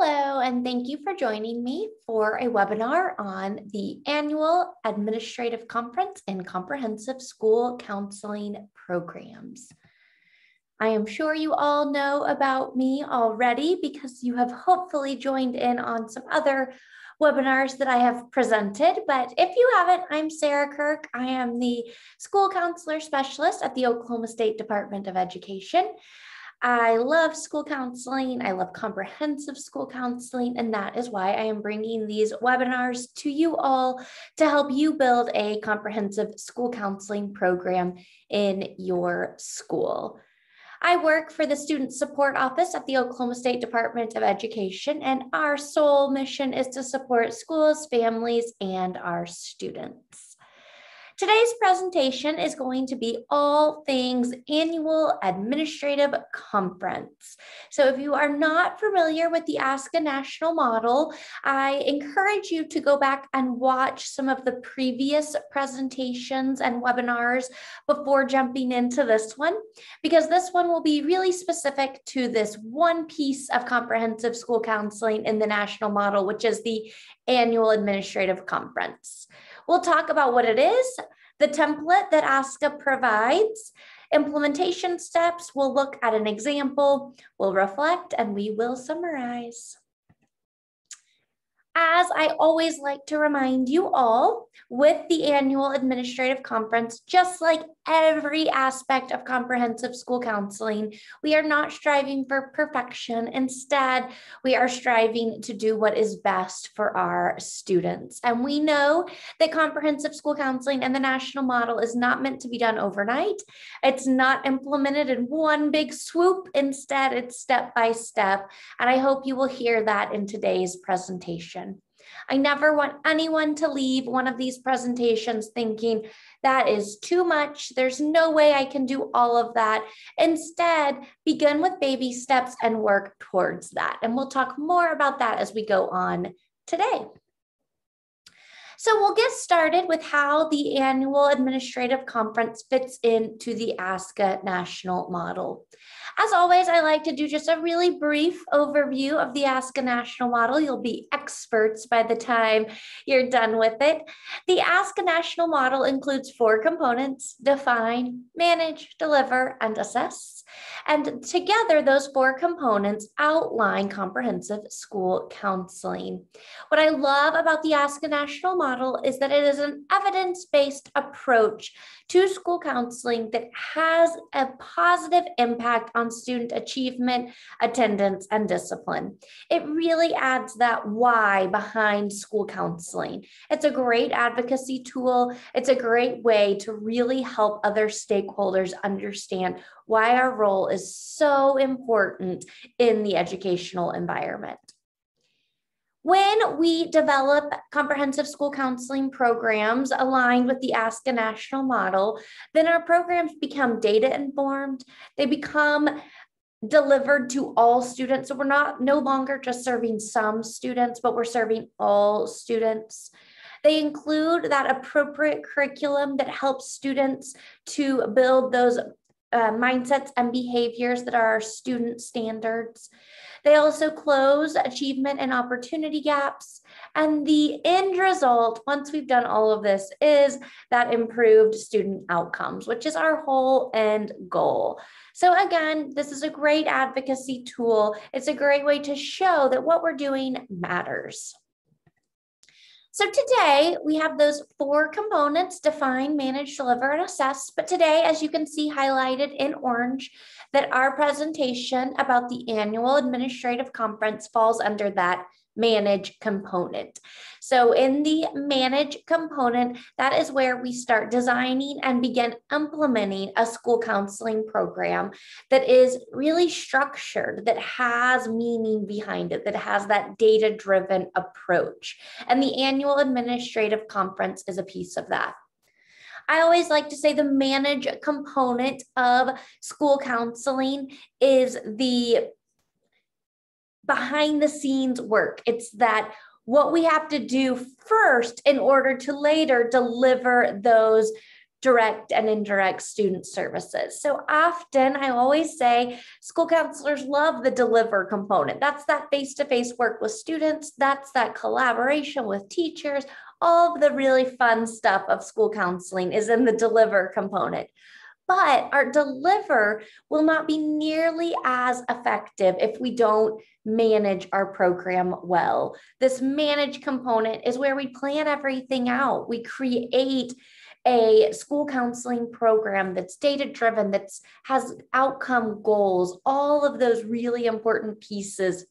Hello, and thank you for joining me for a webinar on the annual administrative conference and comprehensive school counseling programs. I am sure you all know about me already because you have hopefully joined in on some other webinars that I have presented, but if you haven't, I'm Sarah Kirk. I am the school counselor specialist at the Oklahoma State Department of Education. I love school counseling. I love comprehensive school counseling, and that is why I am bringing these webinars to you all to help you build a comprehensive school counseling program in your school. I work for the Student Support Office at the Oklahoma State Department of Education, and our sole mission is to support schools, families, and our students. Today's presentation is going to be all things annual administrative conference. So if you are not familiar with the ASCA National Model, I encourage you to go back and watch some of the previous presentations and webinars before jumping into this one, because this one will be really specific to this one piece of comprehensive school counseling in the national model, which is the annual administrative conference. We'll talk about what it is, the template that ASCA provides, implementation steps, we'll look at an example, we'll reflect, and we will summarize. As I always like to remind you all, with the annual administrative conference, just like every aspect of comprehensive school counseling, we are not striving for perfection. Instead, we are striving to do what is best for our students. And we know that comprehensive school counseling and the national model is not meant to be done overnight. It's not implemented in one big swoop. Instead, it's step by step. And I hope you will hear that in today's presentation. I never want anyone to leave one of these presentations thinking that is too much. There's no way I can do all of that. Instead, begin with baby steps and work towards that. And we'll talk more about that as we go on today. So we'll get started with how the annual administrative conference fits into the ASCA National Model. As always, I like to do just a really brief overview of the ASCA National Model. You'll be experts by the time you're done with it. The ASCA National Model includes 4 components: define, manage, deliver, and assess. And together, those 4 components outline comprehensive school counseling. What I love about the ASCA National Model is that it is an evidence-based approach to school counseling that has a positive impact on student achievement, attendance, and discipline. It really adds that why behind school counseling. It's a great advocacy tool. It's a great way to really help other stakeholders understand why our role is so important in the educational environment. When we develop comprehensive school counseling programs aligned with the ASCA National Model, then our programs become data informed. They become delivered to all students. So we're no longer just serving some students, but we're serving all students. They include that appropriate curriculum that helps students to build those mindsets and behaviors that are our student standards. They also close achievement and opportunity gaps. And the end result, once we've done all of this, is that improved student outcomes, which is our whole end goal. So again, this is a great advocacy tool. It's a great way to show that what we're doing matters. So today we have those 4 components: define, manage, deliver, and assess. But today, as you can see highlighted in orange, that our presentation about the annual administrative conference falls under that manage component. So in the manage component, that is where we start designing and begin implementing a school counseling program that is really structured, that has meaning behind it, that has that data-driven approach. And the annual administrative conference is a piece of that. I always like to say the manage component of school counseling is the behind the scenes work. It's that what we have to do first in order to later deliver those direct and indirect student services. So often I always say school counselors love the deliver component. That's that face-to-face work with students. That's that collaboration with teachers. All of the really fun stuff of school counseling is in the deliver component. But our deliver will not be nearly as effective if we don't manage our program well. This manage component is where we plan everything out. We create a school counseling program that's data-driven, that has outcome goals, all of those really important pieces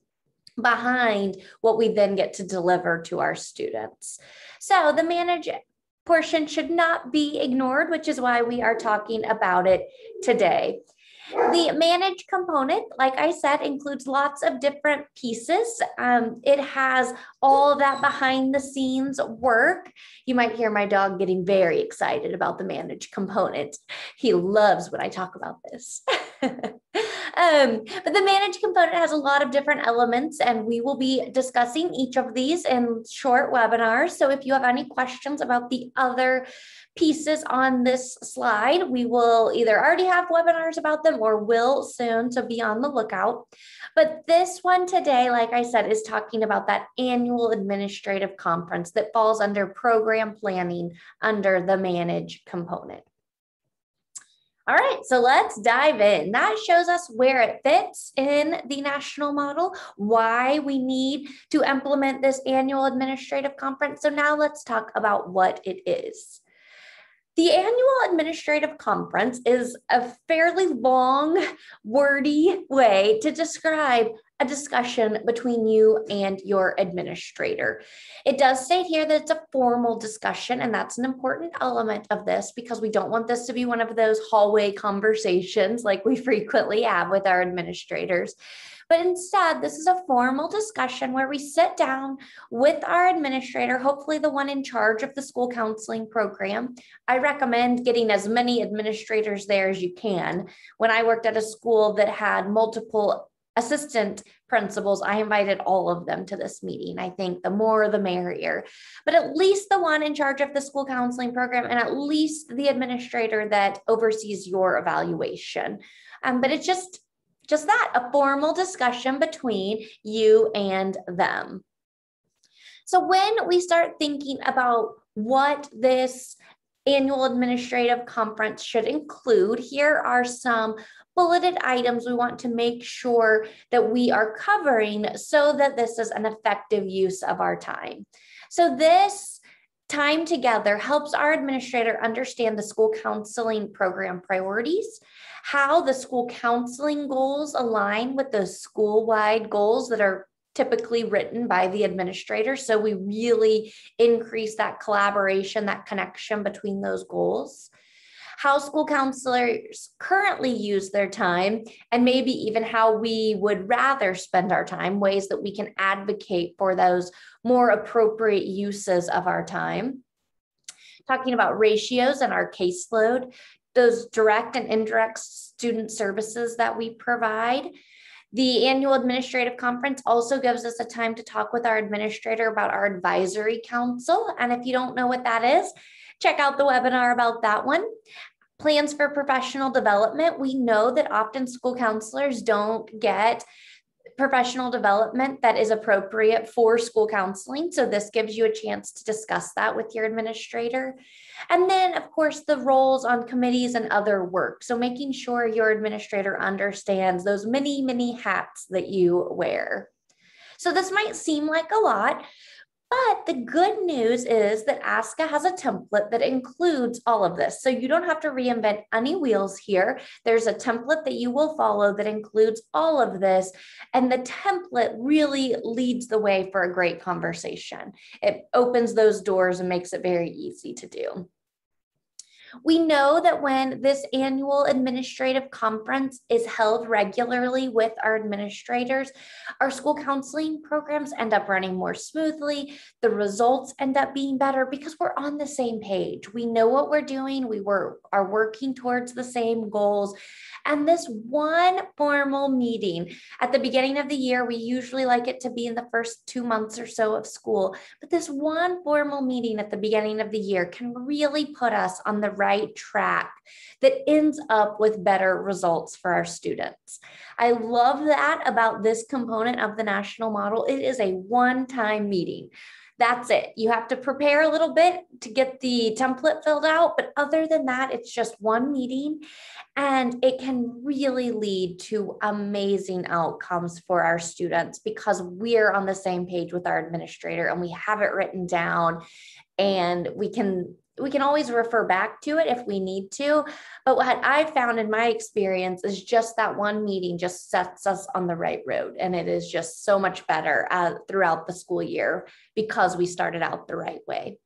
behind what we then get to deliver to our students. So the manage portion should not be ignored, which is why we are talking about it today. The manage component, like I said, includes lots of different pieces. It has all of that behind the scenes work. You might hear my dog getting very excited about the manage component. He loves when I talk about this. But the manage component has a lot of different elements, and we will be discussing each of these in short webinars. So if you have any questions about the other pieces on this slide, we will either already have webinars about them or will soon, so be on the lookout. But this one today, like I said, is talking about that annual administrative conference that falls under program planning under the manage component. All right, so let's dive in. That shows us where it fits in the national model, why we need to implement this annual administrative conference. So now let's talk about what it is. The annual administrative conference is a fairly long, wordy way to describe a discussion between you and your administrator. It does state here that it's a formal discussion, and that's an important element of this because we don't want this to be one of those hallway conversations like we frequently have with our administrators. But instead, this is a formal discussion where we sit down with our administrator, hopefully the one in charge of the school counseling program. I recommend getting as many administrators there as you can. When I worked at a school that had multiple assistant principals, I invited all of them to this meeting. I think the more the merrier, but at least the one in charge of the school counseling program and at least the administrator that oversees your evaluation. But it's just that, a formal discussion between you and them. So when we start thinking about what this annual administrative conference should include, here are some bulleted items we want to make sure that we are covering so that this is an effective use of our time. So this time together helps our administrator understand the school counseling program priorities, how the school counseling goals align with the school-wide goals that are typically written by the administrator. So we really increase that collaboration, that connection between those goals. How school counselors currently use their time, and maybe even how we would rather spend our time, ways that we can advocate for those more appropriate uses of our time. Talking about ratios and our caseload, those direct and indirect student services that we provide. The annual administrative conference also gives us a time to talk with our administrator about our advisory council. And if you don't know what that is, check out the webinar about that one. Plans for professional development. We know that often school counselors don't get professional development that is appropriate for school counseling. So this gives you a chance to discuss that with your administrator. And then, of course, the roles on committees and other work. So making sure your administrator understands those many, many hats that you wear. So this might seem like a lot, but the good news is that ASCA has a template that includes all of this. So you don't have to reinvent any wheels here. There's a template that you will follow that includes all of this. And the template really leads the way for a great conversation. It opens those doors and makes it very easy to do. We know that when this annual administrative conference is held regularly with our administrators, our school counseling programs end up running more smoothly. The results end up being better because we're on the same page. We know what we're doing. We are working towards the same goals. And this one formal meeting at the beginning of the year, we usually like it to be in the first 2 months or so of school, but this one formal meeting at the beginning of the year can really put us on the right track that ends up with better results for our students. I love that about this component of the national model. It is a one-time meeting. That's it. You have to prepare a little bit to get the template filled out, but other than that, it's just one meeting, and it can really lead to amazing outcomes for our students because we're on the same page with our administrator and we have it written down, and we can always refer back to it if we need to. But what I found in my experience is just that one meeting just sets us on the right road. And it is just so much better throughout the school year because we started out the right way.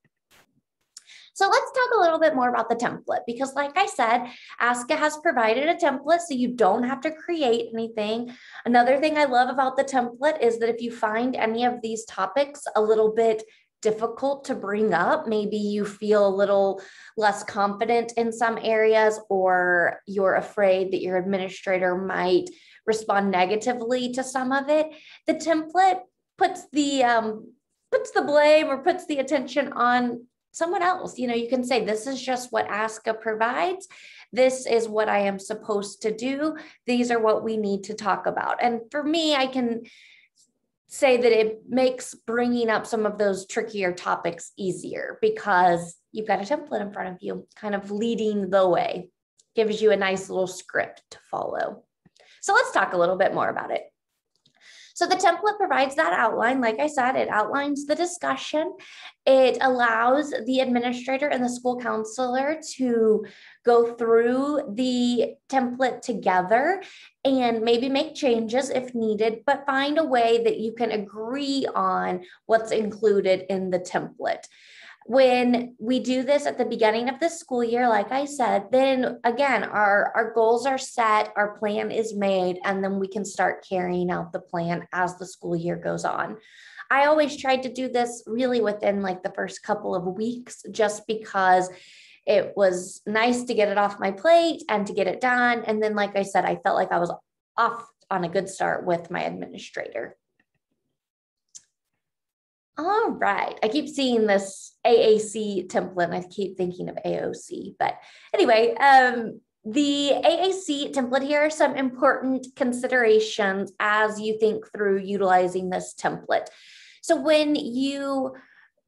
So let's talk a little bit more about the template, because like I said, ASCA has provided a template so you don't have to create anything. Another thing I love about the template is that if you find any of these topics a little bit difficult to bring up, maybe you feel a little less confident in some areas, or you're afraid that your administrator might respond negatively to some of it, the template puts the blame or puts the attention on someone else. You know, you can say, this is just what ASCA provides. This is what I am supposed to do. These are what we need to talk about. And for me, I can say that it makes bringing up some of those trickier topics easier because you've got a template in front of you, kind of leading the way, gives you a nice little script to follow. So let's talk a little bit more about it. So the template provides that outline. Like I said, it outlines the discussion. It allows the administrator and the school counselor to go through the template together and maybe make changes if needed, but find a way that you can agree on what's included in the template. When we do this at the beginning of the school year, like I said, then again, our goals are set, our plan is made, and then we can start carrying out the plan as the school year goes on. I always tried to do this really within like the first couple of weeks, just because it was nice to get it off my plate and to get it done. And then, like I said, I felt like I was off on a good start with my administrator. All right, I keep seeing this AAC template and I keep thinking of AOC, but anyway, the AAC template, here are some important considerations as you think through utilizing this template. So when you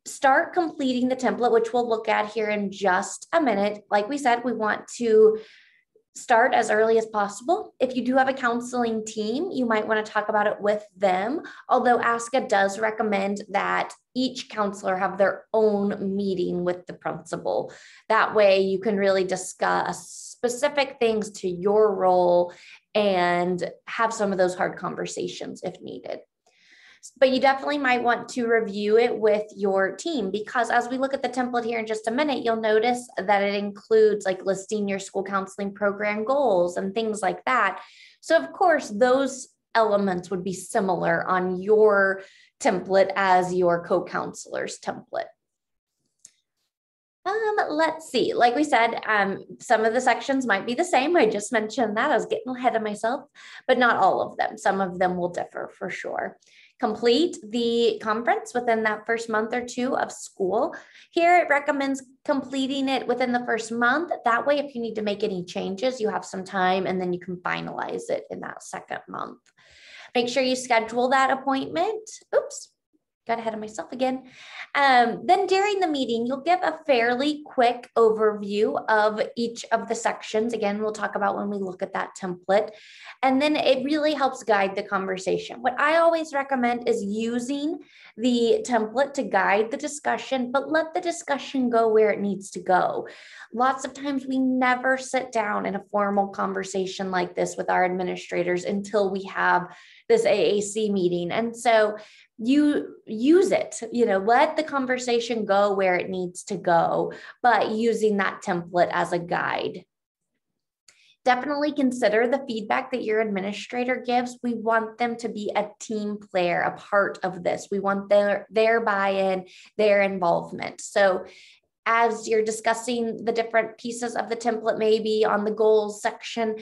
start completing the template, which we'll look at here in just a minute, like we said, we want to start as early as possible. If you do have a counseling team, you might want to talk about it with them, although ASCA does recommend that each counselor have their own meeting with the principal. That way you can really discuss specific things to your role and have some of those hard conversations if needed. But you definitely might want to review it with your team, because as we look at the template here in just a minute, you'll notice that it includes like listing your school counseling program goals and things like that. So of course, those elements would be similar on your template as your co-counselor's template. Let's see, like we said, some of the sections might be the same. I just mentioned that. I was getting ahead of myself, but not all of them. Some of them will differ for sure. Complete the conference within that first month or two of school. Here it recommends completing it within the first month. That way, if you need to make any changes, you have some time and then you can finalize it in that second month. Make sure you schedule that appointment. Oops, got ahead of myself again. Then during the meeting, you'll give a fairly quick overview of each of the sections. Again, we'll talk about when we look at that template. And then it really helps guide the conversation. What I always recommend is using the template to guide the discussion, but let the discussion go where it needs to go. Lots of times we never sit down in a formal conversation like this with our administrators until we have this AAC meeting. And so you use it, let the conversation go where it needs to go, but using that template as a guide. Definitely consider the feedback that your administrator gives. We want them to be a team player, a part of this. We want their buy-in, their involvement. So as you're discussing the different pieces of the template, maybe on the goals section,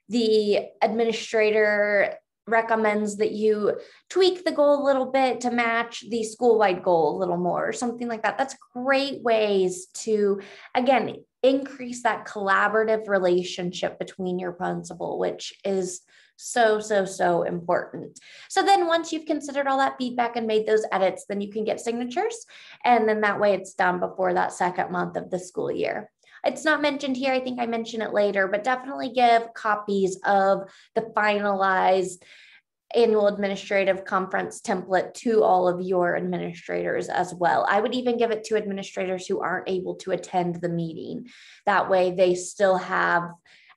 the administrator recommends that you tweak the goal a little bit to match the school-wide goal a little more or something like that. That's great ways to, again, increase that collaborative relationship between your principal, which is so important. So then once you've considered all that feedback and made those edits, then you can get signatures. And then that way it's done before that second month of the school year. It's not mentioned here. I think I mention it later, but definitely give copies of the finalized annual administrative conference template to all of your administrators as well. I would even give it to administrators who aren't able to attend the meeting. That way they still have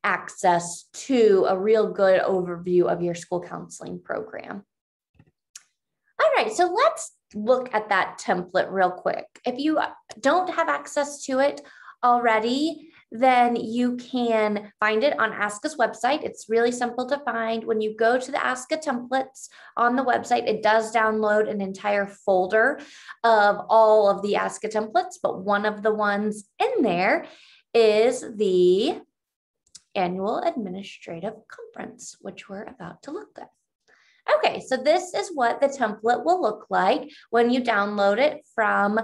access to a real good overview of your school counseling program. All right, so let's look at that template real quick. If you don't have access to it already, then you can find it on ASCA's website. It's really simple to find. When you go to the ASCA templates on the website, it does download an entire folder of all of the ASCA templates, but one of the ones in there is the Annual Administrative Conference, which we're about to look at. Okay, so this is what the template will look like when you download it from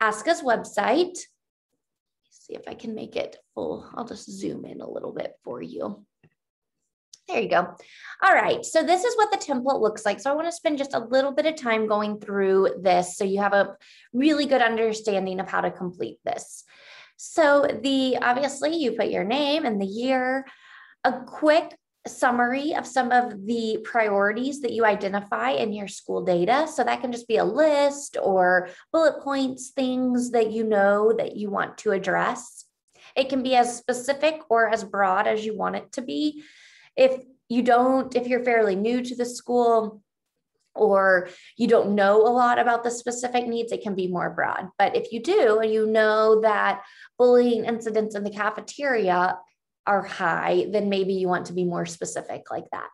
ASCA's website. See if I can make it full. I'll just zoom in a little bit for you. There you go. All right, so this is what the template looks like. So I want to spend just a little bit of time going through this so you have a really good understanding of how to complete this. So obviously you put your name and the year, a quick summary of some of the priorities that you identify in your school data. So that can just be a list or bullet points, things that you know that you want to address. It can be as specific or as broad as you want it to be. If you're fairly new to the school, or you don't know a lot about the specific needs, it can be more broad. But if you do, and you know that bullying incidents in the cafeteria are high, then maybe you want to be more specific like that.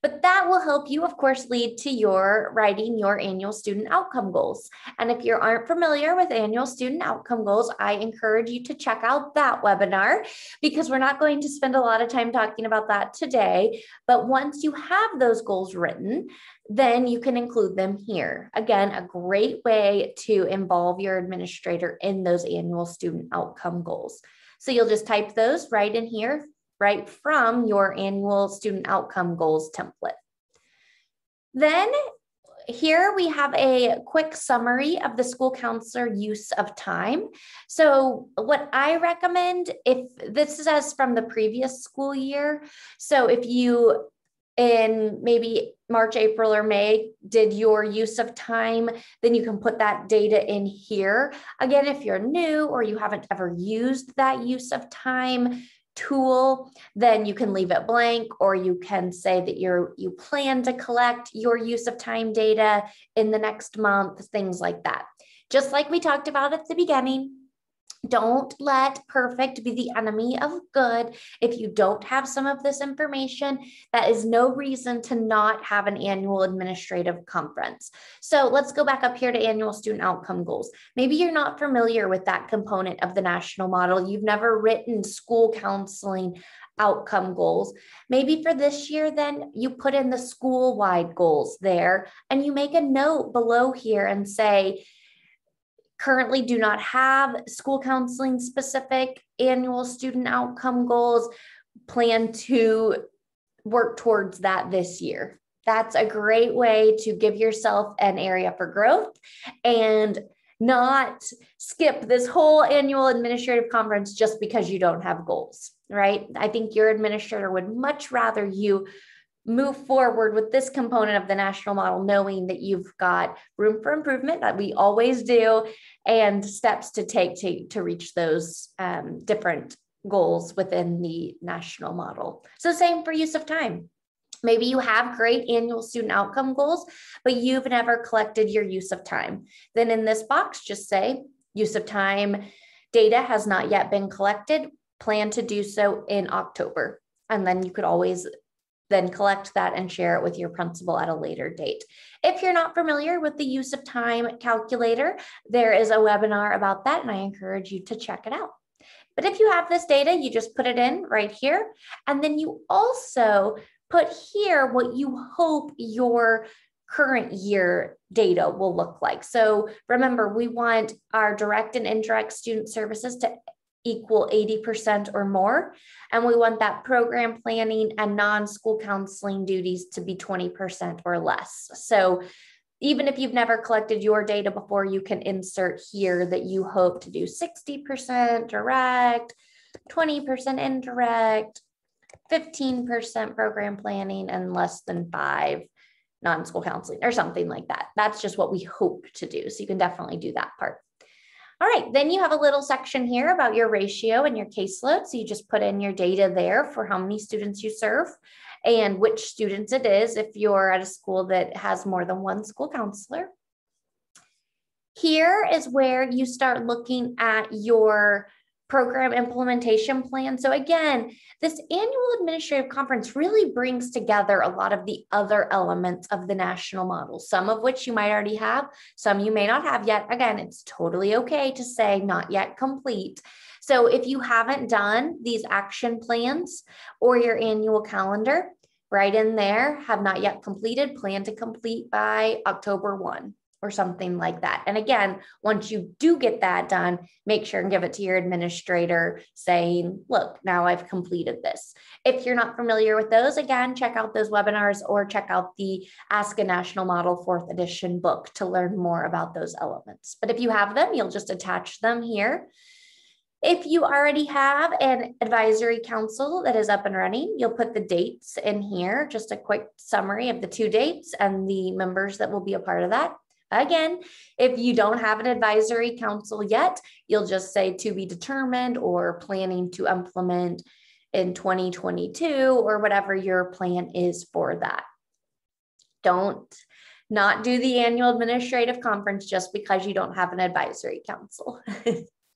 But that will help you, of course, lead to your writing your annual student outcome goals. And if you aren't familiar with annual student outcome goals, I encourage you to check out that webinar because we're not going to spend a lot of time talking about that today. But once you have those goals written, then you can include them here. Again, a great way to involve your administrator in those annual student outcome goals. So you'll just type those right in here, right from your annual student outcome goals template. Then here we have a quick summary of the school counselor use of time. So what I recommend, if this is as from the previous school year, so if you in maybe March, April, or May did your use of time, then you can put that data in here. Again, if you're new or you haven't ever used that use of time tool, then you can leave it blank, or you can say that you plan to collect your use of time data in the next month, things like that. Just like we talked about at the beginning, don't let perfect be the enemy of good. If you don't have some of this information, that is no reason to not have an annual administrative conference. So let's go back up here to annual student outcome goals. Maybe you're not familiar with that component of the national model. You've never written school counseling outcome goals. Maybe for this year, then you put in the school-wide goals there and you make a note below here and say, currently do not have school counseling specific annual student outcome goals, plan to work towards that this year. That's a great way to give yourself an area for growth and not skip this whole annual administrative conference just because you don't have goals, right? I think your administrator would much rather you move forward with this component of the national model, knowing that you've got room for improvement that we always do and steps to take to reach those different goals within the national model. So same for use of time. Maybe you have great annual student outcome goals, but you've never collected your use of time. Then in this box, just say use of time data has not yet been collected, plan to do so in October. And then you could always then collect that and share it with your principal at a later date. If you're not familiar with the use of time calculator, there is a webinar about that, and I encourage you to check it out. But if you have this data, you just put it in right here, and then you also put here what you hope your current year data will look like. So remember, we want our direct and indirect student services to equal 80% or more. And we want that program planning and non-school counseling duties to be 20% or less. So even if you've never collected your data before, you can insert here that you hope to do 60% direct, 20% indirect, 15% program planning, and less than 5 non-school counseling or something like that. That's just what we hope to do. So you can definitely do that part. All right, then you have a little section here about your ratio and your caseload. So you just put in your data there for how many students you serve and which students it is if you're at a school that has more than one school counselor. Here is where you start looking at your program implementation plan. So again, this annual administrative conference really brings together a lot of the other elements of the national model, some of which you might already have, some you may not have yet. Again, it's totally okay to say not yet complete. So if you haven't done these action plans or your annual calendar, right in there, have not yet completed, plan to complete by October 1. Or something like that. And again, once you do get that done, make sure and give it to your administrator saying, look, now I've completed this. If you're not familiar with those, again, check out those webinars or check out the ASCA National Model 4th edition book to learn more about those elements. But if you have them, you'll just attach them here. If you already have an advisory council that is up and running, you'll put the dates in here, just a quick summary of the 2 dates and the members that will be a part of that. Again, if you don't have an advisory council yet, you'll just say to be determined or planning to implement in 2022 or whatever your plan is for that. Don't not do the annual administrative conference just because you don't have an advisory council.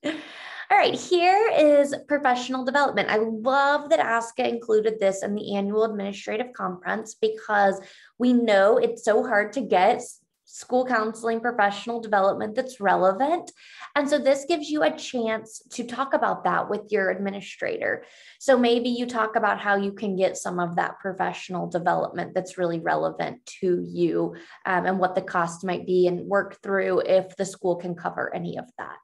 All right, here is professional development. I love that ASCA included this in the annual administrative conference because we know it's so hard to get school counseling professional development that's relevant. And so this gives you a chance to talk about that with your administrator. So maybe you talk about how you can get some of that professional development that's really relevant to you and what the cost might be and work through if the school can cover any of that.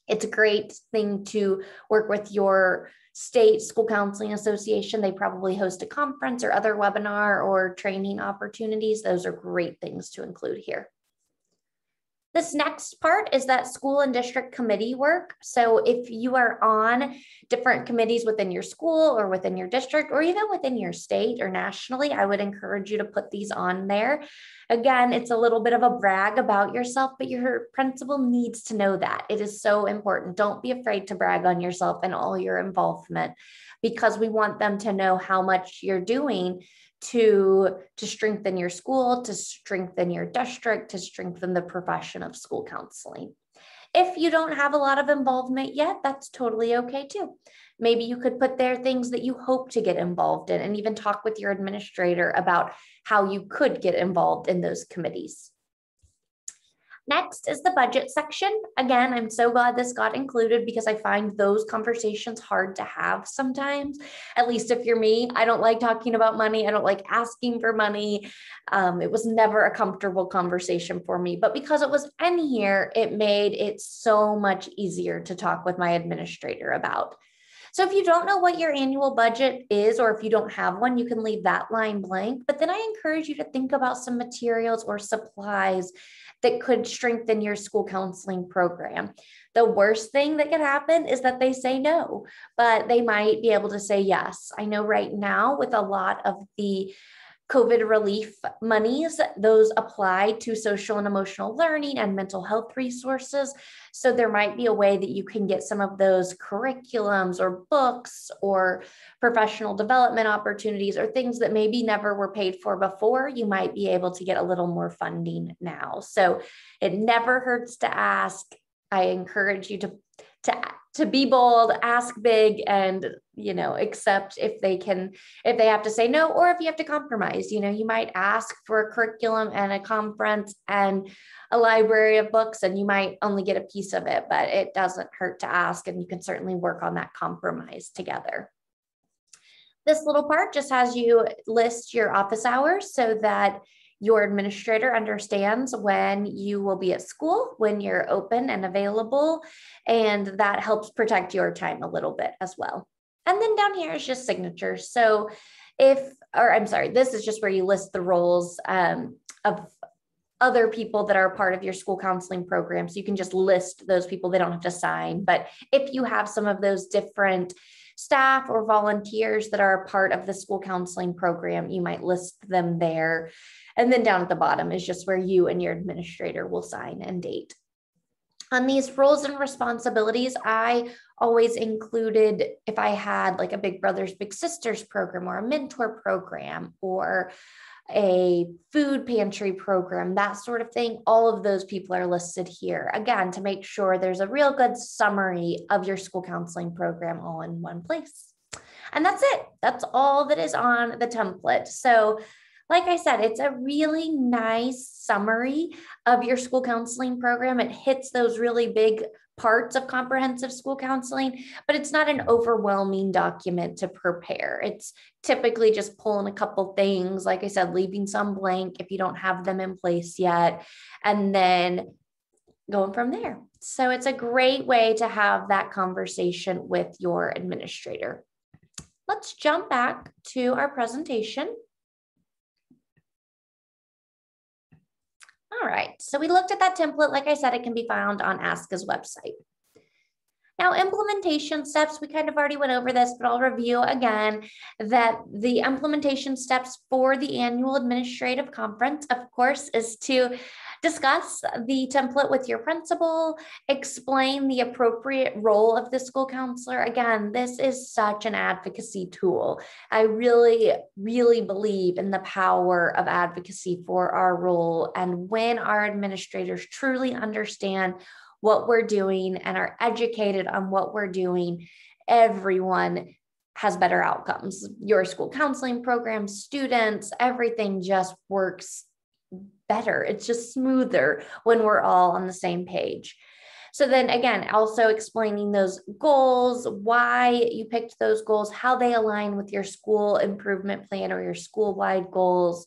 It's a great thing to work with your state school counseling association. They probably host a conference or other webinar or training opportunities. Those are great things to include here. This next part is that school and district committee work. So if you are on different committees within your school or within your district or even within your state or nationally, I would encourage you to put these on there. Again, it's a little bit of a brag about yourself, but your principal needs to know that. It is so important. Don't be afraid to brag on yourself and all your involvement because we want them to know how much you're doing to strengthen your school, to strengthen your district, to strengthen the profession of school counseling. If you don't have a lot of involvement yet, that's totally okay too. Maybe you could put there things that you hope to get involved in and even talk with your administrator about how you could get involved in those committees. Next is the budget section. Again, I'm so glad this got included because I find those conversations hard to have sometimes, at least if you're me. I don't like talking about money. I don't like asking for money. It was never a comfortable conversation for me, but because it was in here, it made it so much easier to talk with my administrator about. So if you don't know what your annual budget is, or if you don't have one, you can leave that line blank, but then I encourage you to think about some materials or supplies that could strengthen your school counseling program. The worst thing that could happen is that they say no, but they might be able to say yes. I know right now with a lot of the COVID relief monies, those apply to social and emotional learning and mental health resources. So there might be a way that you can get some of those curriculums or books or professional development opportunities or things that maybe never were paid for before. You might be able to get a little more funding now. So it never hurts to ask. I encourage you to be bold, ask big, and, accept if they have to say no, or if you have to compromise. You might ask for a curriculum and a conference and a library of books, and you might only get a piece of it, but it doesn't hurt to ask, and you can certainly work on that compromise together. This little part just has you list your office hours so that your administrator understands when you will be at school, when you're open and available, and that helps protect your time a little bit as well. And then down here is just signatures. So this is just where you list the roles of other people that are part of your school counseling program. So you can just list those people, they don't have to sign. But if you have some of those different staff or volunteers that are a part of the school counseling program, you might list them there. And then down at the bottom is just where you and your administrator will sign and date. On these roles and responsibilities, I always included if I had like a Big Brothers Big Sisters program or a mentor program or a food pantry program, that sort of thing. All of those people are listed here, again, to make sure there's a real good summary of your school counseling program all in one place. And that's it. That's all that is on the template. So like I said, it's a really nice summary of your school counseling program. It hits those really big parts of comprehensive school counseling, but it's not an overwhelming document to prepare. It's typically just pulling a couple things, like I said, leaving some blank if you don't have them in place yet, and then going from there. So it's a great way to have that conversation with your administrator. Let's jump back to our presentation. All right, so we looked at that template. Like I said, it can be found on ASCA's website. Now, implementation steps, we kind of already went over this, but I'll review again that the implementation steps for the annual administrative conference, of course, is to discuss the template with your principal, explain the appropriate role of the school counselor. Again, this is such an advocacy tool. I really, really believe in the power of advocacy for our role. And when our administrators truly understand what we're doing and are educated on what we're doing, everyone has better outcomes. Your school counseling program, students, everything just works better. It's just smoother when we're all on the same page. So then again, also explaining those goals, why you picked those goals, how they align with your school improvement plan or your school-wide goals,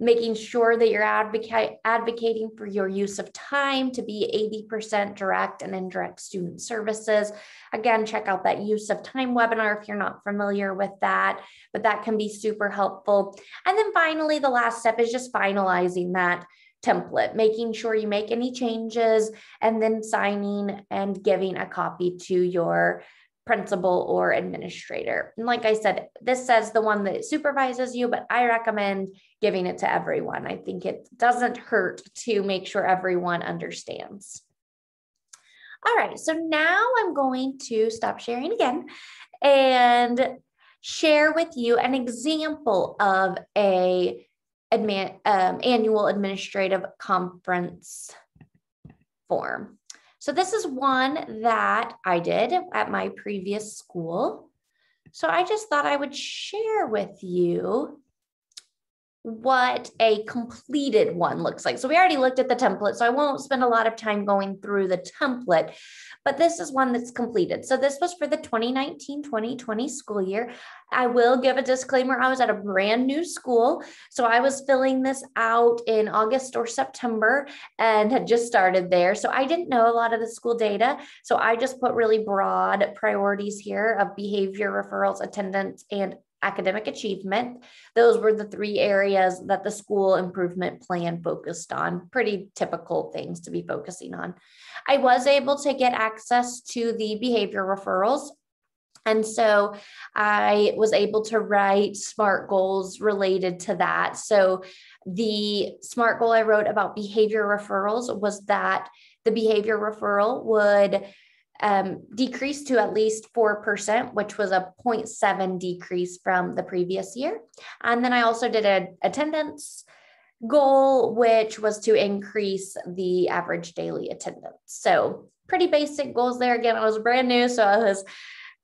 making sure that you're advocating for your use of time to be 80% direct and indirect student services. Again, check out that use of time webinar if you're not familiar with that, but that can be super helpful. And then finally, the last step is just finalizing that template, making sure you make any changes and then signing and giving a copy to your principal or administrator. And like I said, this says the one that supervises you, but I recommend giving it to everyone. I think it doesn't hurt to make sure everyone understands. All right, so now I'm going to stop sharing again and share with you an example of a annual administrative conference form. So this is one that I did at my previous school. So I just thought I would share with you what a completed one looks like. So we already looked at the template, so I won't spend a lot of time going through the template, but this is one that's completed. So this was for the 2019-2020 school year. I will give a disclaimer. I was at a brand new school, so I was filling this out in August or September and had just started there. So I didn't know a lot of the school data. So I just put really broad priorities here of behavior, referrals, attendance, and academic achievement. Those were the three areas that the school improvement plan focused on. Pretty typical things to be focusing on. I was able to get access to the behavior referrals. And so I was able to write SMART goals related to that. So the SMART goal I wrote about behavior referrals was that the behavior referral would decreased to at least 4%, which was a 0.7 decrease from the previous year. And then I also did an attendance goal, which was to increase the average daily attendance. So pretty basic goals there. Again, I was brand new, so I was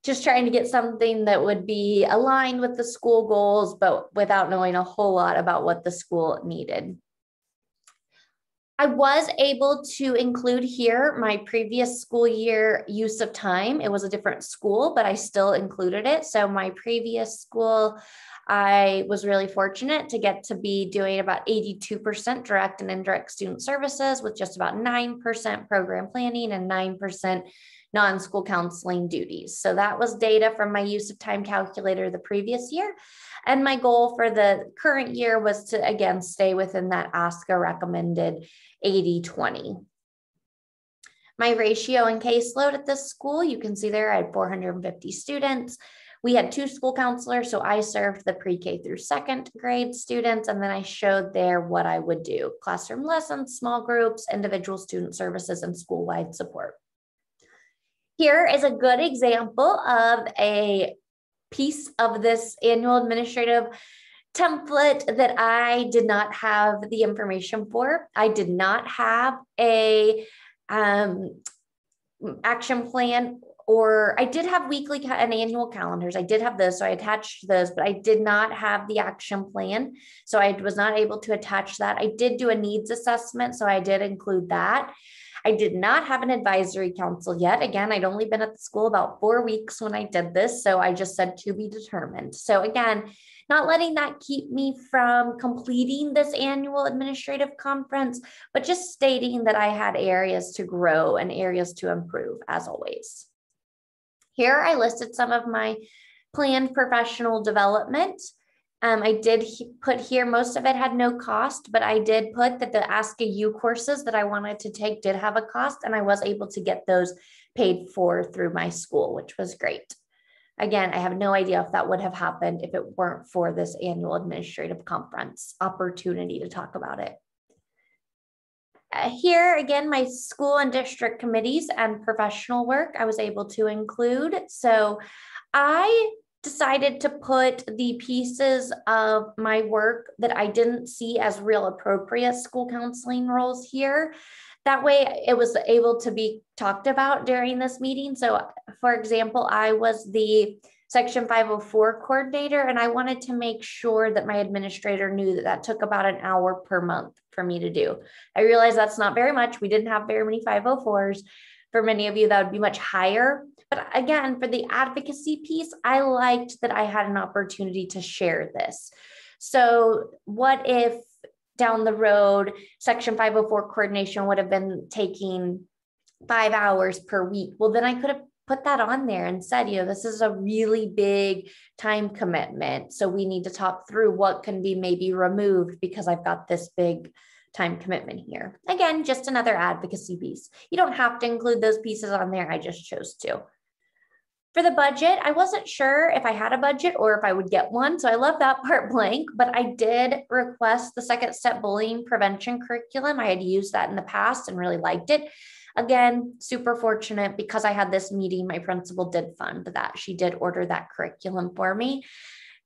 just trying to get something that would be aligned with the school goals, but without knowing a whole lot about what the school needed. I was able to include here my previous school year use of time. It was a different school, but I still included it. So my previous school, I was really fortunate to get to be doing about 82% direct and indirect student services with just about 9% program planning and 9% non-school counseling duties. So that was data from my use of time calculator the previous year. And my goal for the current year was to, again, stay within that ASCA recommended 80-20. My ratio and caseload at this school, you can see there I had 450 students. We had 2 school counselors, so I served the pre-K through 2nd grade students, and then I showed there what I would do: classroom lessons, small groups, individual student services, and school-wide support. Here is a good example of a piece of this annual administrative template that I did not have the information for. I did not have a action plan, or I did have weekly and annual calendars. I did have those, so I attached those, but I did not have the action plan. So I was not able to attach that. I did do a needs assessment, so I did include that. I did not have an advisory council yet. Again, I'd only been at the school about 4 weeks when I did this, so I just said to be determined. So again, not letting that keep me from completing this annual administrative conference, but just stating that I had areas to grow and areas to improve, as always. Here I listed some of my planned professional development. I did put here, most of it had no cost, but I did put that the ASCA U courses that I wanted to take did have a cost, and I was able to get those paid for through my school, which was great. Again, I have no idea if that would have happened if it weren't for this annual administrative conference opportunity to talk about it. Here, again, my school and district committees and professional work I was able to include. So I decided to put the pieces of my work that I didn't see as real appropriate school counseling roles here. That way it was able to be talked about during this meeting. So for example, I was the Section 504 coordinator, and I wanted to make sure that my administrator knew that that took about an hour per month for me to do. I realize that's not very much. We didn't have very many 504s. For many of you, that would be much higher. But again, for the advocacy piece, I liked that I had an opportunity to share this. So what if down the road, Section 504 coordination would have been taking 5 hours per week? Well, then I could have put that on there and said, you know, this is a really big time commitment. So we need to talk through what can be maybe removed because I've got this big time commitment here. Again, just another advocacy piece. You don't have to include those pieces on there. I just chose to. For the budget, I wasn't sure if I had a budget or if I would get one. So I left that part blank, but I did request the second step bullying prevention curriculum. I had used that in the past and really liked it. Again, super fortunate because I had this meeting, my principal did fund that. She did order that curriculum for me.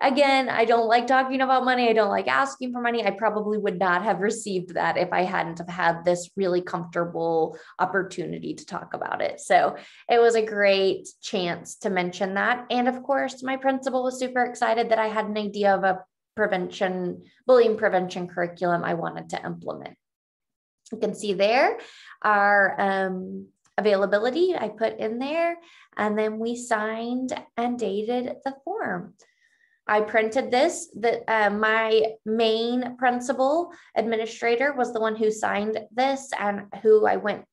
Again, I don't like talking about money. I don't like asking for money. I probably would not have received that if I hadn't have had this really comfortable opportunity to talk about it. So it was a great chance to mention that. And of course, my principal was super excited that I had an idea of a bullying prevention curriculum I wanted to implement. You can see there our availability I put in there, and then we signed and dated the form. I printed this, that my main principal administrator was the one who signed this and who I went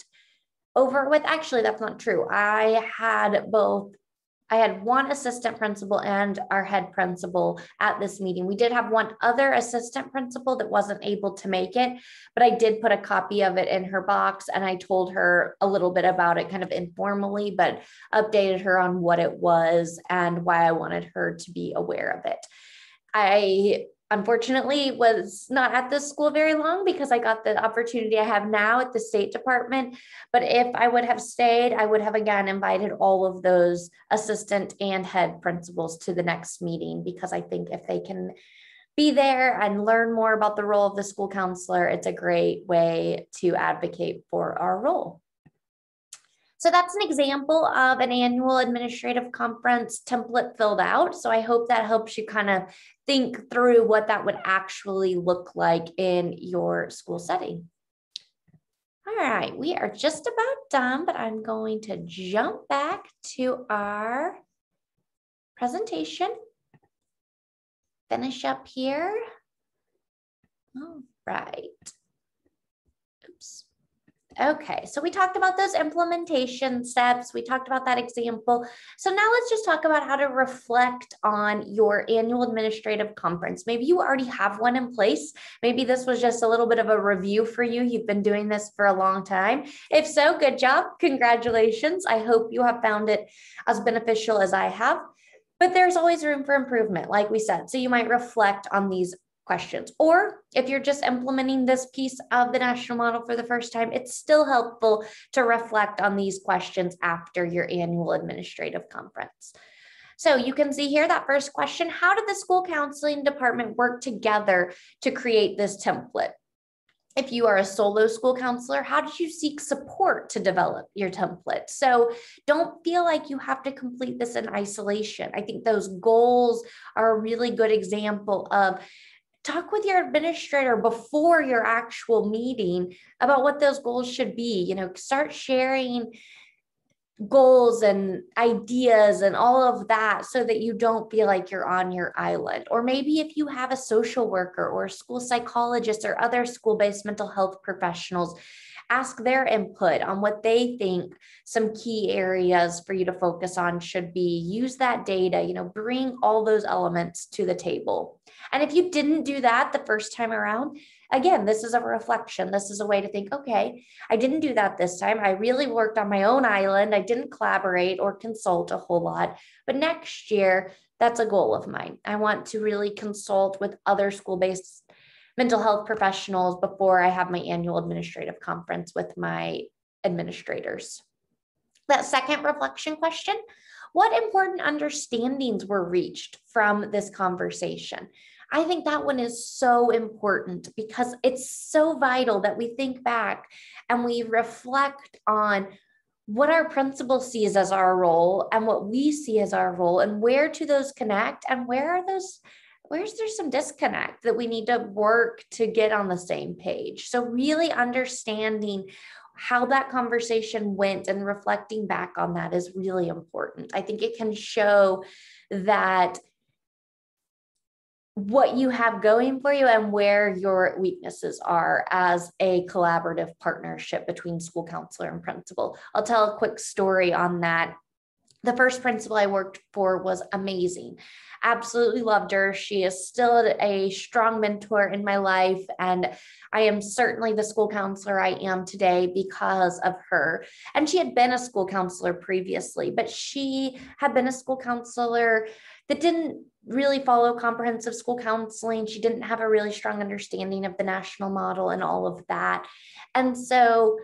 over with. Actually, that's not true. I had one assistant principal and our head principal at this meeting. We did have one other assistant principal that wasn't able to make it, but I did put a copy of it in her box, and I told her a little bit about it kind of informally, but updated her on what it was and why I wanted her to be aware of it. I unfortunately was not at this school very long because I got the opportunity I have now at the State Department. But if I would have stayed, I would have again invited all of those assistant and head principals to the next meeting, because I think if they can be there and learn more about the role of the school counselor, it's a great way to advocate for our role. So that's an example of an annual administrative conference template filled out. So I hope that helps you kind of think through what that would actually look like in your school setting. All right, we are just about done, but I'm going to jump back to our presentation. Finish up here. All right. Oops. Okay, so we talked about those implementation steps. We talked about that example. So now let's just talk about how to reflect on your annual administrative conference. Maybe you already have one in place. Maybe this was just a little bit of a review for you. You've been doing this for a long time. If so, good job. Congratulations. I hope you have found it as beneficial as I have. But there's always room for improvement, like we said. So you might reflect on these questions. Or if you're just implementing this piece of the national model for the first time, it's still helpful to reflect on these questions after your annual administrative conference. So you can see here that first question, how did the school counseling department work together to create this template? If you are a solo school counselor, how did you seek support to develop your template? So don't feel like you have to complete this in isolation. I think those goals are a really good example of talk with your administrator before your actual meeting about what those goals should be. You know, start sharing goals and ideas and all of that so that you don't feel like you're on your island. Or maybe if you have a social worker or a school psychologist or other school-based mental health professionals, ask their input on what they think some key areas for you to focus on should be. Use that data, you know, bring all those elements to the table. And if you didn't do that the first time around, again, this is a reflection. This is a way to think, okay, I didn't do that this time. I really worked on my own island. I didn't collaborate or consult a whole lot. But next year, that's a goal of mine. I want to really consult with other school-based mental health professionals before I have my annual administrative conference with my administrators. That second reflection question, what important understandings were reached from this conversation? I think that one is so important because it's so vital that we think back and we reflect on what our principal sees as our role and what we see as our role, and where do those connect, and where's there some disconnect that we need to work to get on the same page. So really understanding how that conversation went and reflecting back on that is really important. I think it can show that what you have going for you and where your weaknesses are as a collaborative partnership between school counselor and principal. I'll tell a quick story on that. The first principal I worked for was amazing. Absolutely loved her. She is still a strong mentor in my life, and I am certainly the school counselor I am today because of her. And she had been a school counselor previously, but she had been a school counselor that didn't really follow comprehensive school counseling. She didn't have a really strong understanding of the national model and all of that. And so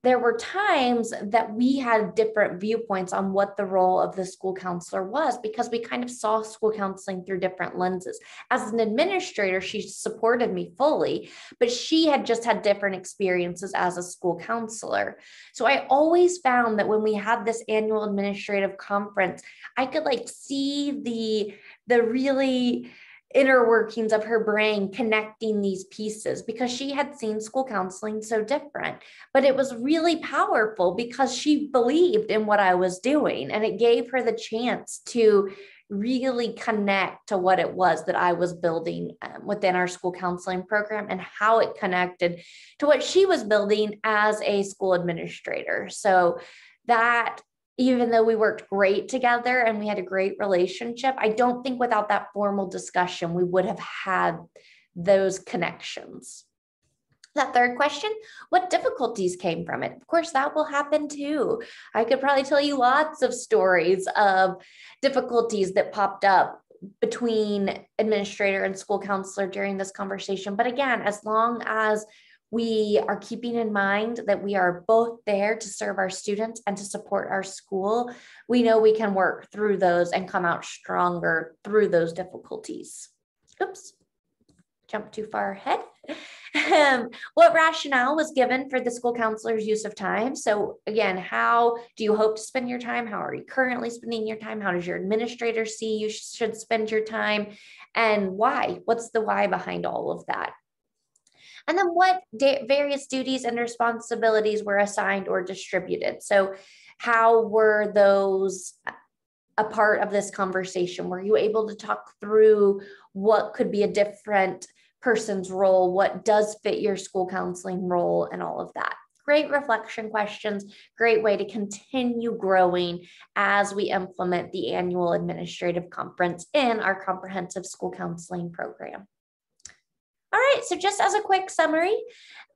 there were times that we had different viewpoints on what the role of the school counselor was, because we kind of saw school counseling through different lenses. As an administrator, she supported me fully, but she had just had different experiences as a school counselor. So I always found that when we had this annual administrative conference, I could see the really inner workings of her brain connecting these pieces, because she had seen school counseling so different. But it was really powerful because she believed in what I was doing, and it gave her the chance to really connect to what it was that I was building within our school counseling program and how it connected to what she was building as a school administrator. So that, even though we worked great together and we had a great relationship, I don't think without that formal discussion, we would have had those connections. That third question, what difficulties came from it? Of course, that will happen too. I could probably tell you lots of stories of difficulties that popped up between administrator and school counselor during this conversation. But again, as long as we are keeping in mind that we are both there to serve our students and to support our school, we know we can work through those and come out stronger through those difficulties. Oops, jump too far ahead. What rationale was given for the school counselor's use of time? So again, how do you hope to spend your time? How are you currently spending your time? How does your administrator see you should spend your time? And why? What's the why behind all of that? And then what various duties and responsibilities were assigned or distributed. So how were those a part of this conversation? Were you able to talk through what could be a different person's role, what does fit your school counseling role, and all of that? Great reflection questions, great way to continue growing as we implement the annual administrative conference in our comprehensive school counseling program. All right, so just as a quick summary,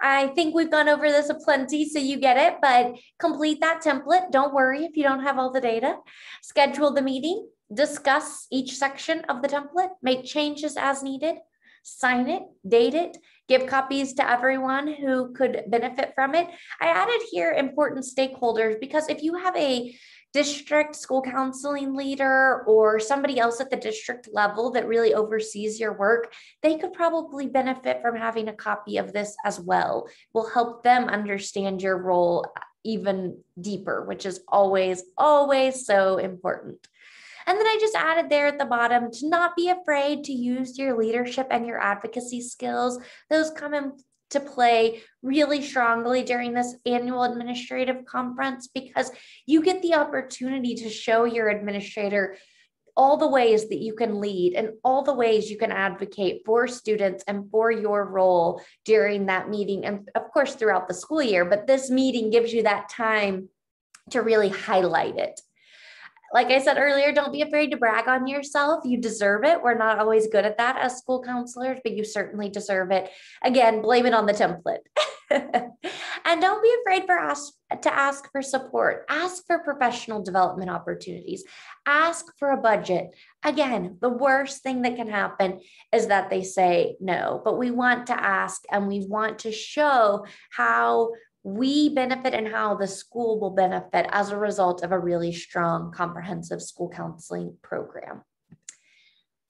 I think we've gone over this aplenty, so you get it, but complete that template. Don't worry if you don't have all the data. Schedule the meeting, discuss each section of the template, make changes as needed, sign it, date it, give copies to everyone who could benefit from it. I added here important stakeholders because if you have a district school counseling leader or somebody else at the district level that really oversees your work, they could probably benefit from having a copy of this as well. Will help them understand your role even deeper, which is always, always so important. And then I just added there at the bottom to not be afraid to use your leadership and your advocacy skills. Those come into play really strongly during this annual administrative conference because you get the opportunity to show your administrator all the ways that you can lead and all the ways you can advocate for students and for your role during that meeting. And of course, throughout the school year, but this meeting gives you that time to really highlight it. Like I said earlier, don't be afraid to brag on yourself. You deserve it. We're not always good at that as school counselors, but you certainly deserve it. Again, blame it on the template. And don't be afraid to ask for support. Ask for professional development opportunities. Ask for a budget. Again, the worst thing that can happen is that they say no, but we want to ask and we want to show how we benefit and how the school will benefit as a result of a really strong comprehensive school counseling program.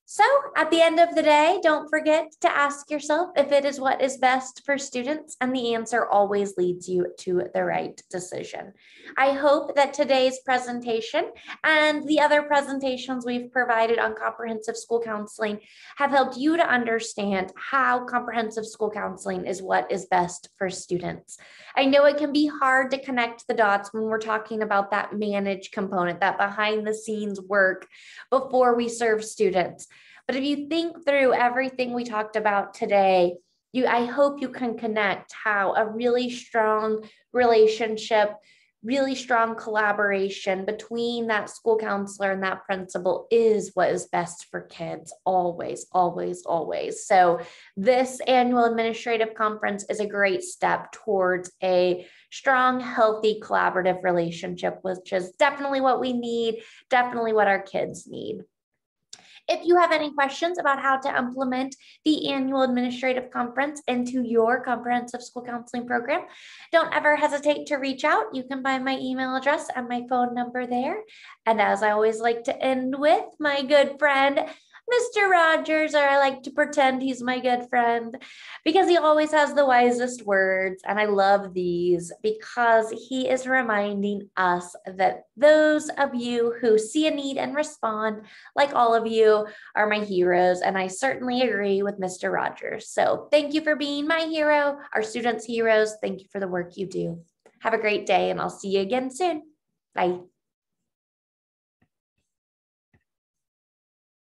So at the end of the day, don't forget to ask yourself if it is what is best for students, and the answer always leads you to the right decision. I hope that today's presentation and the other presentations we've provided on comprehensive school counseling have helped you to understand how comprehensive school counseling is what is best for students. I know it can be hard to connect the dots when we're talking about that managed component, that behind the scenes work before we serve students. But if you think through everything we talked about today, I hope you can connect how a really strong relationship, really strong collaboration between that school counselor and that principal is what is best for kids, always, always, always. So this annual administrative conference is a great step towards a strong, healthy, collaborative relationship, which is definitely what we need, definitely what our kids need. If you have any questions about how to implement the annual administrative conference into your comprehensive school counseling program, don't ever hesitate to reach out. You can find my email address and my phone number there. And as I always like to end with, my good friend, Mr. Rogers, or I like to pretend he's my good friend because he always has the wisest words. And I love these because he is reminding us that those of you who see a need and respond, like all of you, are my heroes. And I certainly agree with Mr. Rogers. So thank you for being my hero, our students' heroes. Thank you for the work you do. Have a great day, and I'll see you again soon. Bye.